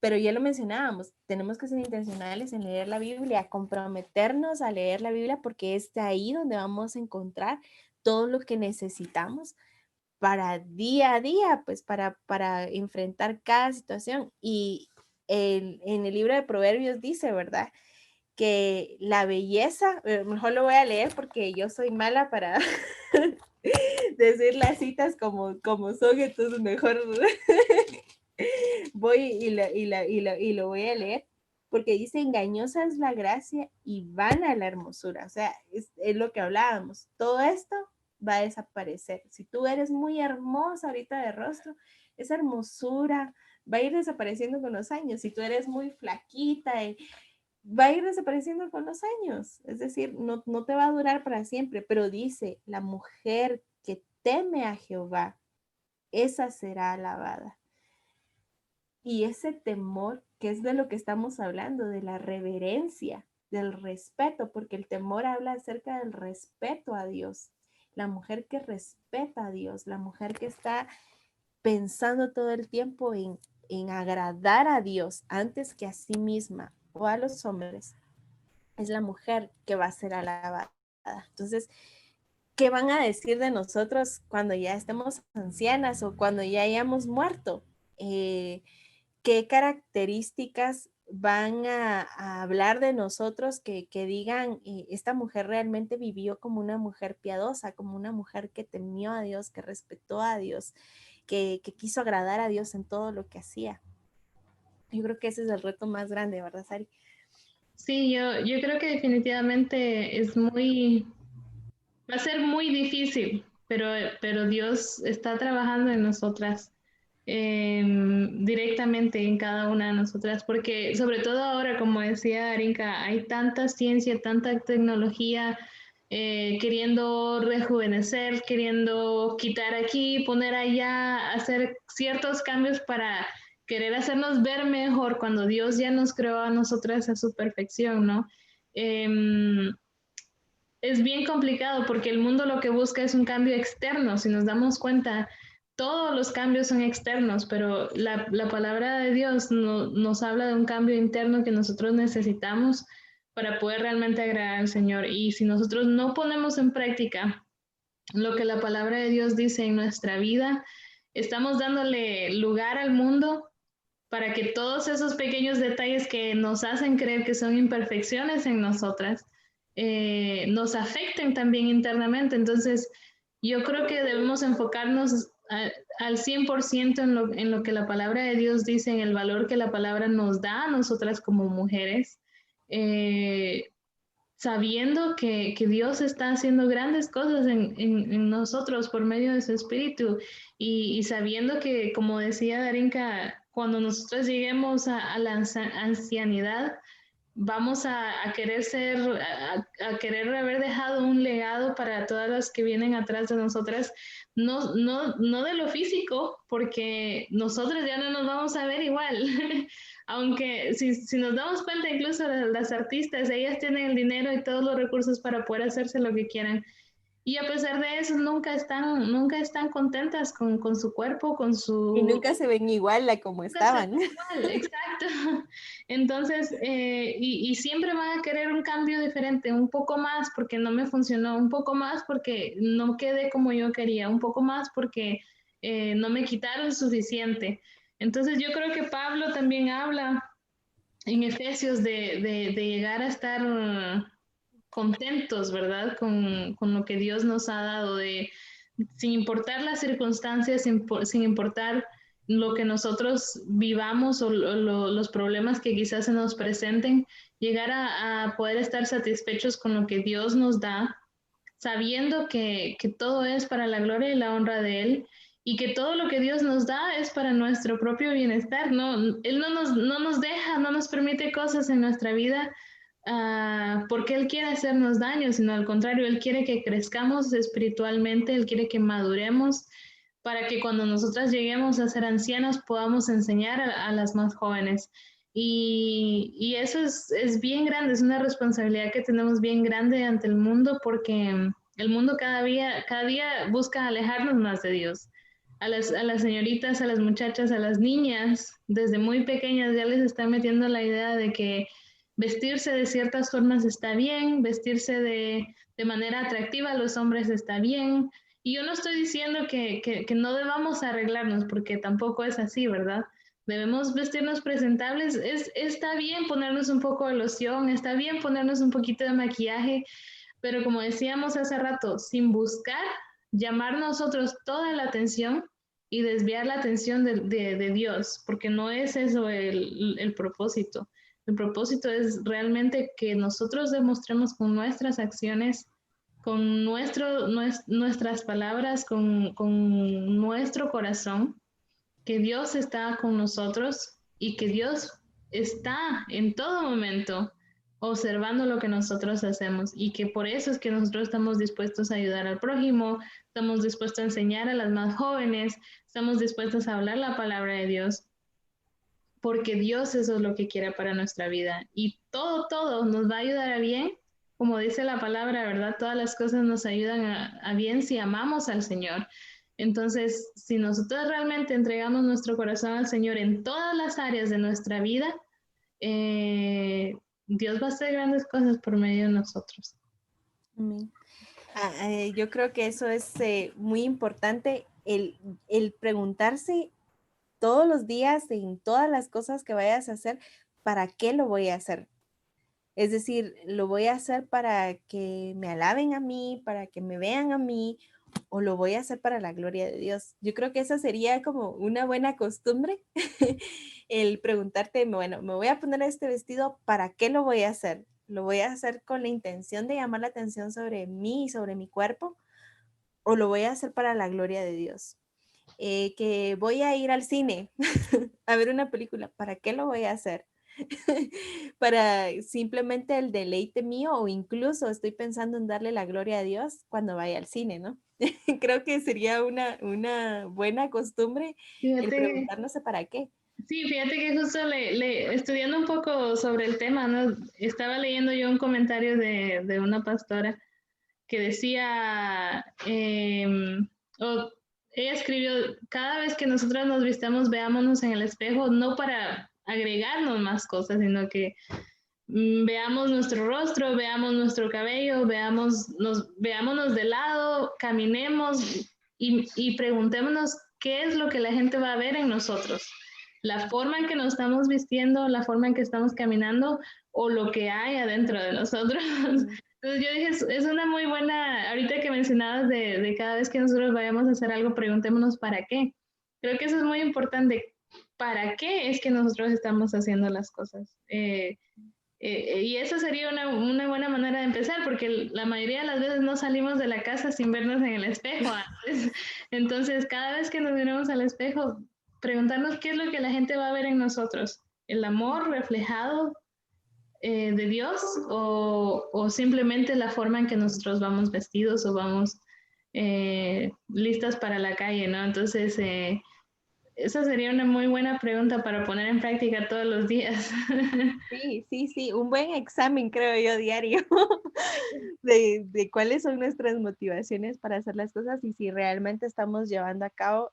pero ya lo mencionábamos, tenemos que ser intencionales en leer la Biblia, comprometernos a leer la Biblia porque es de ahí donde vamos a encontrar todo lo que necesitamos para día a día, pues para enfrentar cada situación. Y en el libro de Proverbios dice, ¿verdad? Que la belleza, mejor lo voy a leer porque yo soy mala para decir las citas como son, entonces mejor voy y lo voy a leer, porque dice, engañosa es la gracia y vana la hermosura. O sea, es lo que hablábamos. Todo esto va a desaparecer. Si tú eres muy hermosa ahorita de rostro, esa hermosura va a ir desapareciendo con los años. Si tú eres muy flaquita, va a ir desapareciendo con los años. Es decir, no te va a durar para siempre, pero dice, la mujer que teme a Jehová, esa será alabada. Y ese temor, que es de lo que estamos hablando, de la reverencia, del respeto, porque el temor habla acerca del respeto a Dios. La mujer que respeta a Dios, la mujer que está pensando todo el tiempo en agradar a Dios antes que a sí misma o a los hombres, es la mujer que va a ser alabada. Entonces, ¿qué van a decir de nosotros cuando ya estemos ancianas o cuando ya hayamos muerto? ¿Qué características van a hablar de nosotros que digan, esta mujer realmente vivió como una mujer piadosa, como una mujer que temió a Dios, que respetó a Dios, que quiso agradar a Dios en todo lo que hacía? Yo creo que ese es el reto más grande, ¿verdad, Sari? Sí, yo creo que definitivamente va a ser muy difícil, pero Dios está trabajando en nosotras, directamente en cada una de nosotras, porque sobre todo ahora, como decía Arinka, hay tanta ciencia, tanta tecnología, queriendo rejuvenecer, queriendo quitar aquí, poner allá, hacer ciertos cambios para querer hacernos ver mejor cuando Dios ya nos creó a nosotras a su perfección, ¿no? es bien complicado porque el mundo lo que busca es un cambio externo. Si nos damos cuenta, todos los cambios son externos, pero la palabra de Dios nos habla de un cambio interno que nosotros necesitamos para poder realmente agradar al Señor. Y si nosotros no ponemos en práctica lo que la palabra de Dios dice en nuestra vida, estamos dándole lugar al mundo para que todos esos pequeños detalles que nos hacen creer que son imperfecciones en nosotras, nos afecten también internamente. Entonces, yo creo que debemos enfocarnos al 100% en lo que la palabra de Dios dice, en el valor que la palabra nos da a nosotras como mujeres, eh, sabiendo que Dios está haciendo grandes cosas en nosotros por medio de su Espíritu y sabiendo que, como decía Darinka, cuando nosotros lleguemos a la ancianidad, vamos a querer a querer haber dejado un legado para todas las que vienen atrás de nosotras, no de lo físico, porque nosotros ya no nos vamos a ver igual. Aunque si nos damos cuenta, incluso las artistas, ellas tienen el dinero y todos los recursos para poder hacerse lo que quieran. Y a pesar de eso, nunca están contentas con su cuerpo, con Y su... nunca se ven igual a como Nunca se estaban. ven igual, exacto. Entonces, y siempre van a querer un cambio diferente, un poco más porque no me funcionó, un poco más porque no quedé como yo quería, un poco más porque no me quitaron suficiente. Entonces, yo creo que Pablo también habla en Efesios de llegar a estar contentos, ¿verdad? Con lo que Dios nos ha dado, sin importar las circunstancias, sin importar lo que nosotros vivamos o los problemas que quizás se nos presenten, llegar a poder estar satisfechos con lo que Dios nos da, sabiendo que todo es para la gloria y la honra de Él y que todo lo que Dios nos da es para nuestro propio bienestar. No, Él no nos deja, no nos permite cosas en nuestra vida porque Él quiere hacernos daño, sino al contrario, Él quiere que crezcamos espiritualmente, Él quiere que maduremos para que cuando nosotras lleguemos a ser ancianas podamos enseñar a las más jóvenes. Y eso es bien grande, es una responsabilidad que tenemos bien grande ante el mundo porque el mundo cada día busca alejarnos más de Dios. A las señoritas, a las muchachas, a las niñas, desde muy pequeñas ya les están metiendo la idea de que vestirse de ciertas formas está bien, vestirse de manera atractiva a los hombres está bien. Y yo no estoy diciendo que no debamos arreglarnos, porque tampoco es así, ¿verdad? Debemos vestirnos presentables. Está bien ponernos un poco de loción, está bien ponernos un poquito de maquillaje, pero como decíamos hace rato, sin buscar llamar nosotros toda la atención y desviar la atención de Dios, porque no es eso el propósito. El propósito es realmente que nosotros demostremos con nuestras acciones, con nuestras palabras, con nuestro corazón, que Dios está con nosotros y que Dios está en todo momento observando lo que nosotros hacemos y que por eso es que nosotros estamos dispuestos a ayudar al prójimo, estamos dispuestos a enseñar a las más jóvenes, estamos dispuestos a hablar la palabra de Dios, porque Dios eso es lo que quiere para nuestra vida y todo nos va a ayudar a bien, como dice la palabra, ¿verdad? Todas las cosas nos ayudan a bien si amamos al Señor. Entonces, si nosotros realmente entregamos nuestro corazón al Señor en todas las áreas de nuestra vida, Dios va a hacer grandes cosas por medio de nosotros. Amén. Yo creo que eso es muy importante, el preguntarse todos los días en todas las cosas que vayas a hacer, ¿para qué lo voy a hacer? Es decir, lo voy a hacer para que me alaben a mí, para que me vean a mí, o lo voy a hacer para la gloria de Dios. Yo creo que esa sería como una buena costumbre, el preguntarte, bueno, me voy a poner este vestido, ¿para qué lo voy a hacer? ¿Lo voy a hacer con la intención de llamar la atención sobre mí, sobre mi cuerpo? ¿O lo voy a hacer para la gloria de Dios? Que voy a ir al cine a ver una película, ¿para qué lo voy a hacer? Para simplemente el deleite mío o incluso estoy pensando en darle la gloria a Dios cuando vaya al cine, ¿no? Creo que sería una buena costumbre el Fíjate, preguntarnos para qué. sí, fíjate que justo estudiando un poco sobre el tema, ¿no? Estaba leyendo yo un comentario de una pastora que decía, o ella escribió, cada vez que nosotras nos vistamos, veámonos en el espejo, no para agregarnos más cosas, sino que veamos nuestro rostro, veamos nuestro cabello, veámonos de lado, caminemos y preguntémonos qué es lo que la gente va a ver en nosotros. La forma en que nos estamos vistiendo, la forma en que estamos caminando o lo que hay adentro de nosotros. Entonces yo dije, es una muy buena, ahorita que mencionabas de cada vez que nosotros vayamos a hacer algo, preguntémonos para qué. Creo que eso es muy importante. ¿Para qué es que nosotros estamos haciendo las cosas? Y eso sería una buena manera de empezar, porque la mayoría de las veces no salimos de la casa sin vernos en el espejo antes. Entonces, cada vez que nos miramos al espejo, preguntarnos qué es lo que la gente va a ver en nosotros. ¿El amor reflejado de Dios o simplemente la forma en que nosotros vamos vestidos o vamos listas para la calle, ¿no? Entonces, esa sería una muy buena pregunta para poner en práctica todos los días. Sí, sí, sí, un buen examen, creo yo, diario, de cuáles son nuestras motivaciones para hacer las cosas y si realmente estamos llevando a cabo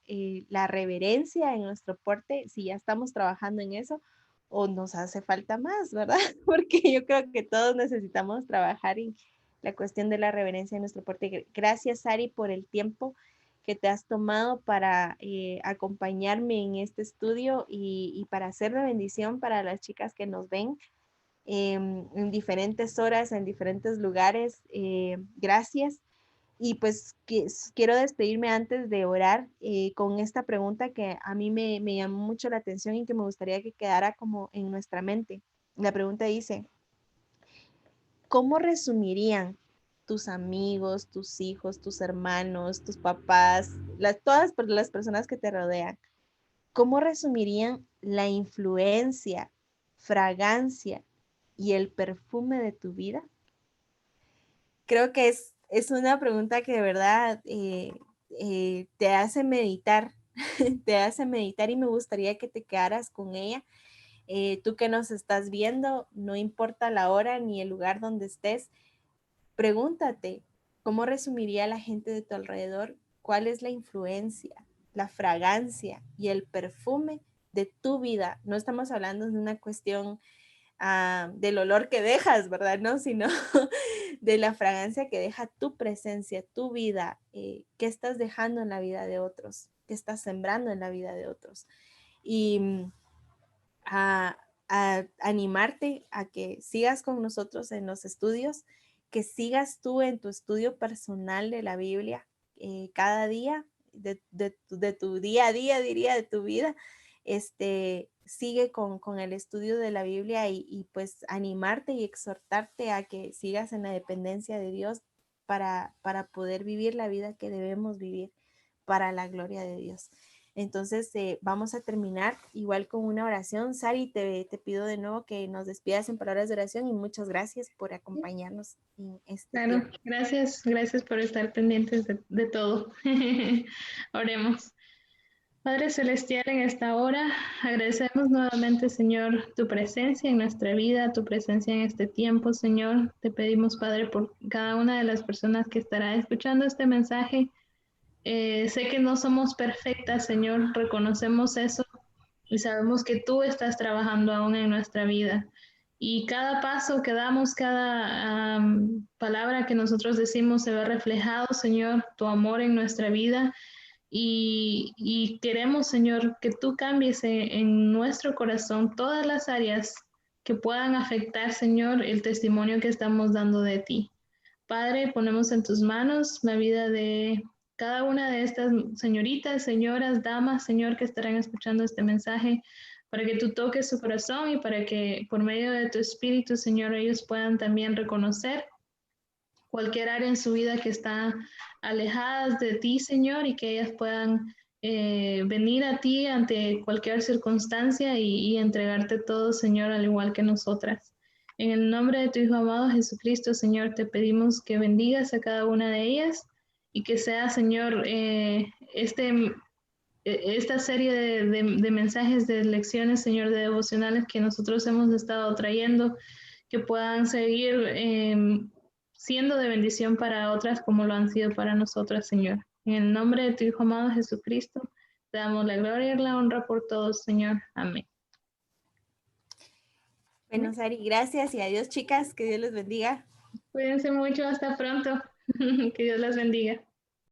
la reverencia en nuestro porte, si ya estamos trabajando en eso o nos hace falta más, ¿verdad? Porque yo creo que todos necesitamos trabajar en la cuestión de la reverencia en nuestro porte. Gracias, Ari, por el tiempo que te has tomado para acompañarme en este estudio y para hacer de bendición para las chicas que nos ven en diferentes horas, en diferentes lugares. Gracias. Y pues quiero despedirme antes de orar con esta pregunta que a mí me llamó mucho la atención y que me gustaría que quedara como en nuestra mente. La pregunta dice, ¿cómo resumirían tus amigos, tus hijos, tus hermanos, tus papás, todas las personas que te rodean? ¿Cómo resumirían la influencia, fragancia y el perfume de tu vida? Creo que es una pregunta que de verdad te hace meditar, te hace meditar y me gustaría que te quedaras con ella. Tú que nos estás viendo, no importa la hora ni el lugar donde estés, pregúntate, ¿cómo resumiría la gente de tu alrededor? ¿Cuál es la influencia, la fragancia y el perfume de tu vida? No estamos hablando de una cuestión del olor que dejas, ¿verdad? No, sino de la fragancia que deja tu presencia, tu vida, qué estás dejando en la vida de otros, qué estás sembrando en la vida de otros. Y a, a animarte a que sigas con nosotros en los estudios, que sigas tú en tu estudio personal de la Biblia cada día, de tu día a día, diría, de tu vida. Sigue con el estudio de la Biblia y pues animarte y exhortarte a que sigas en la dependencia de Dios para poder vivir la vida que debemos vivir para la gloria de Dios. Entonces, vamos a terminar igual con una oración. Sari, te pido de nuevo que nos despidas en palabras de oración y muchas gracias por acompañarnos en este Claro, tiempo. gracias por estar pendientes de todo. Oremos. Padre Celestial, en esta hora agradecemos nuevamente, Señor, tu presencia en nuestra vida, tu presencia en este tiempo, Señor. Te pedimos, Padre, por cada una de las personas que estará escuchando este mensaje. Sé que no somos perfectas, Señor, reconocemos eso y sabemos que tú estás trabajando aún en nuestra vida. Y cada paso que damos, cada palabra que nosotros decimos se ve reflejado, Señor, tu amor en nuestra vida. Y queremos, Señor, que tú cambies en nuestro corazón todas las áreas que puedan afectar, Señor, el testimonio que estamos dando de ti. Padre, ponemos en tus manos la vida de cada una de estas señoritas, señoras, damas, Señor, que estarán escuchando este mensaje, para que tú toques su corazón y para que por medio de tu Espíritu, Señor, ellos puedan también reconocer cualquier área en su vida que está alejadas de ti, Señor, y que ellas puedan venir a ti ante cualquier circunstancia y entregarte todo, Señor, al igual que nosotras. En el nombre de tu Hijo amado Jesucristo, Señor, te pedimos que bendigas a cada una de ellas y que sea, Señor, esta serie de mensajes, de lecciones, Señor, de devocionales que nosotros hemos estado trayendo, que puedan seguir siendo de bendición para otras como lo han sido para nosotras, Señor. En el nombre de tu Hijo amado Jesucristo, te damos la gloria y la honra por todos, Señor. Amén. Bueno, Sari, gracias y adiós, chicas. Que Dios les bendiga. Cuídense mucho, hasta pronto. Que Dios las bendiga.